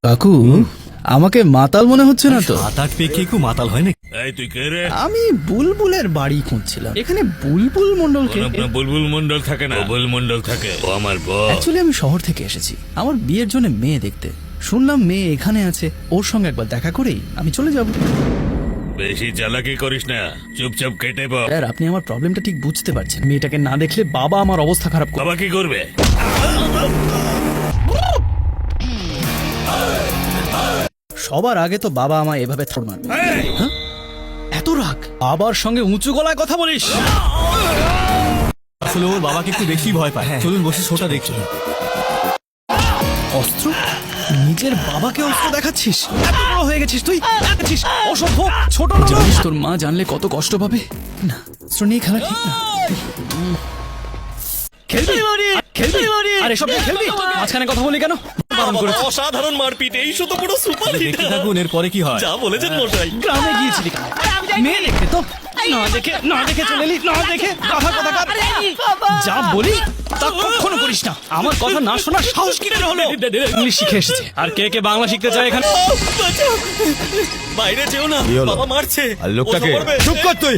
কাকু আমাকে মাতাল মনে হচ্ছে না তো? আটাক পেকে কেউ মাতাল হয় না। এই তুই কে রে? আমি বুলবুলের বাড়ি খুঁজছিলাম। এখানে বুলবুল মন্ডলকে আপনার বুলবুল মন্ডল থাকে না, বুলবুল মন্ডল থাকে। ও আমার বউ। অ্যাকচুয়ালি আমি শহর থেকে এসেছি আমার বিয়ের জন্য মেয়ে দেখতে। শুনলাম মেয়ে এখানে আছে, ওর সঙ্গে একবার দেখা করেই আমি চলে যাব। বেশি চালাকি করিস না, চুপচাপ কেটে পড়। স্যার আপনি আমার প্রবলেমটা ঠিক বুঝতে পারছেন। মেয়েটাকে না দেখলে বাবা আমার অবস্থা খারাপ করবে। বাবা কি করবে? সবার আগে তো বাবা আমায় এভাবে থোড় মারবে। হ্যাঁ? এত রাগ? বাবার সঙ্গে উঁচু গলায় কথা বলিস? আসলে ওর বাবাকে একটু বেশি ভয় পায়। চলুন বসে শোটা দেখি। অস্ত্র? নিজের বাবাকে অস্ত্র দেখাচ্ছিস? এত বড় হয়ে গেছিস তুই? দেখাচ্ছিস? অসভ্য ছোট লোক। জানিস তোর মা জানলে কত কষ্ট পাবে। না অস্ত্র নিয়ে খেলা ঠিক না। খেলবি? খেলবি? আরে সব খেলবি? মাঝখানে কথা বলি কেন? বারণ করেছি। অসাধারণ মারপিট, এই শুধু পুরো সুপার হিট। দেখতে থাকুন এর পরে কি হয়। যা বলেছেন মোটাই। গ্রামে গিয়েছিলি কেন? মেয়ে দেখতে তো না দেখে চলে এলি, না দেখে কথা কার। যা বলি তা কখনো করিস না। আমার কথা না শোনার সাহস কি করে হলো? ইংলিশ শিখে এসেছে আর কে বাংলা শিখতে চায় এখানে? বাইরে যেও না, বাবা মারছে। আর লোকটাকে ও তো মরবে। চুপ কর তুই।